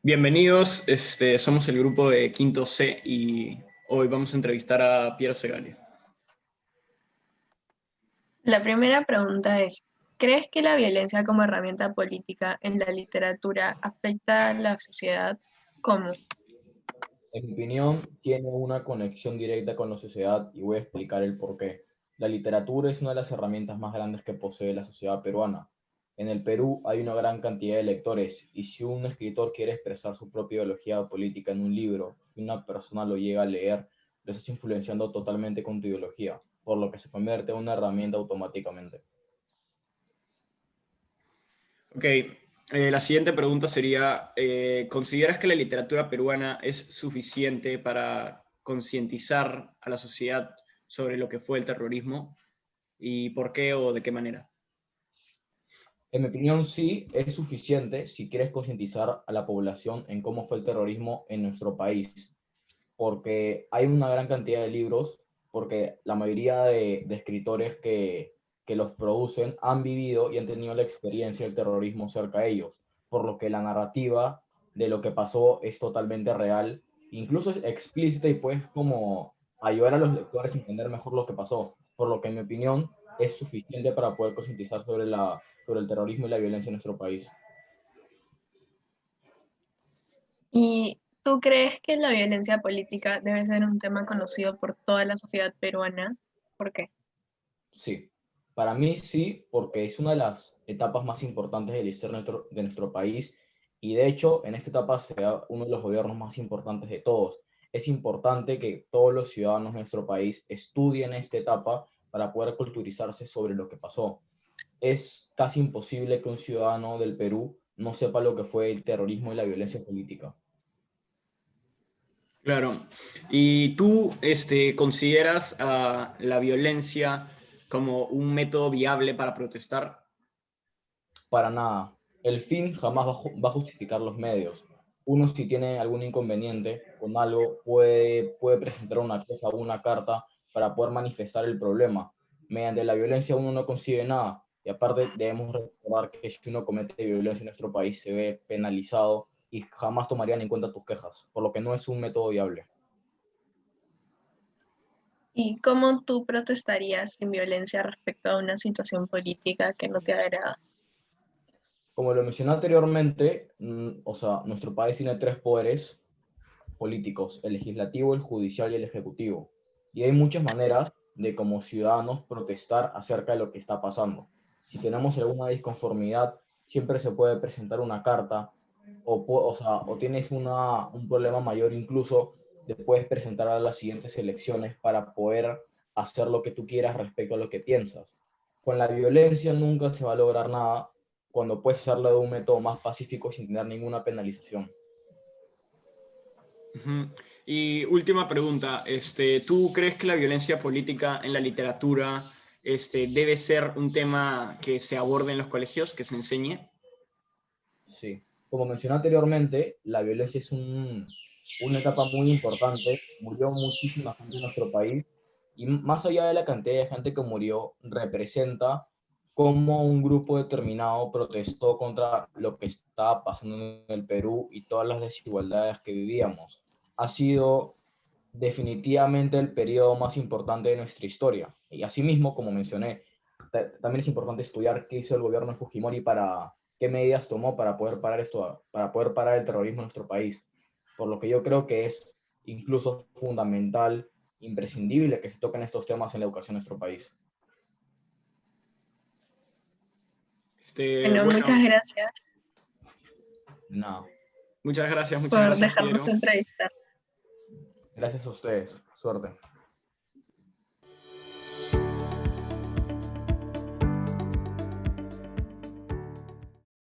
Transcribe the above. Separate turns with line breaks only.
Bienvenidos, somos el grupo de Quinto C y hoy vamos a entrevistar a Piero Segali.
La primera pregunta es, ¿crees que la violencia como herramienta política en la literatura afecta a la sociedad? ¿Cómo?
En mi opinión, tiene una conexión directa con la sociedad y voy a explicar el por qué. La literatura es una de las herramientas más grandes que posee la sociedad peruana. En el Perú hay una gran cantidad de lectores y si un escritor quiere expresar su propia ideología política en un libro y una persona lo llega a leer, lo está influenciando totalmente con tu ideología, por lo que se convierte en una herramienta automáticamente.
Ok, la siguiente pregunta sería, ¿consideras que la literatura peruana es suficiente para concientizar a la sociedad sobre lo que fue el terrorismo? ¿Y por qué o de qué manera?
En mi opinión, sí, es suficiente si quieres concientizar a la población en cómo fue el terrorismo en nuestro país, porque hay una gran cantidad de libros, porque la mayoría de escritores que los producen han vivido y han tenido la experiencia del terrorismo cerca de ellos, por lo que la narrativa de lo que pasó es totalmente real, incluso es explícita y puedes como ayudar a los lectores a entender mejor lo que pasó, por lo que en mi opinión es suficiente para poder concientizar sobre el terrorismo y la violencia en nuestro país.
¿Y tú crees que la violencia política debe ser un tema conocido por toda la sociedad peruana? ¿Por qué?
Sí, para mí sí, porque es una de las etapas más importantes de la historia de nuestro país y de hecho en esta etapa se da uno de los gobiernos más importantes de todos. Es importante que todos los ciudadanos de nuestro país estudien esta etapa para poder culturizarse sobre lo que pasó. Es casi imposible que un ciudadano del Perú no sepa lo que fue el terrorismo y la violencia política.
Claro. ¿Y tú, consideras a la violencia como un método viable para protestar?
Para nada. El fin jamás va a justificar los medios. Uno si tiene algún inconveniente con algo puede presentar una queja o una carta para poder manifestar el problema. Mediante la violencia uno no consigue nada. Y aparte debemos recordar que si uno comete violencia en nuestro país se ve penalizado y jamás tomarían en cuenta tus quejas, por lo que no es un método viable.
¿Y cómo tú protestarías sin violencia respecto a una situación política que no te agrada?
Como lo mencioné anteriormente, o sea, nuestro país tiene tres poderes políticos, el legislativo, el judicial y el ejecutivo. Y hay muchas maneras de como ciudadanos protestar acerca de lo que está pasando. Si tenemos alguna disconformidad, siempre se puede presentar una carta o tienes un problema mayor incluso, te puedes presentar a las siguientes elecciones para poder hacer lo que tú quieras respecto a lo que piensas. Con la violencia nunca se va a lograr nada cuando puedes hacerlo de un método más pacífico sin tener ninguna penalización.
Ujú. Y última pregunta, ¿tú crees que la violencia política en la literatura, debe ser un tema que se aborde en los colegios, que se enseñe?
Sí, como mencioné anteriormente, la violencia es una etapa muy importante. Murió muchísima gente en nuestro país y más allá de la cantidad de gente que murió, representa cómo un grupo determinado protestó contra lo que estaba pasando en el Perú y todas las desigualdades que vivíamos. Ha sido definitivamente el periodo más importante de nuestra historia. Y asimismo, como mencioné, también es importante estudiar qué hizo el gobierno de Fujimori para qué medidas tomó para poder parar esto, para poder parar el terrorismo en nuestro país. Por lo que yo creo que es incluso fundamental, imprescindible que se toquen estos temas en la educación en nuestro país.
Bueno, muchas
Bueno,
gracias
No,
muchas
por
gracias,
dejarnos
Piero.
entrevistar.
gracias a ustedes. Suerte.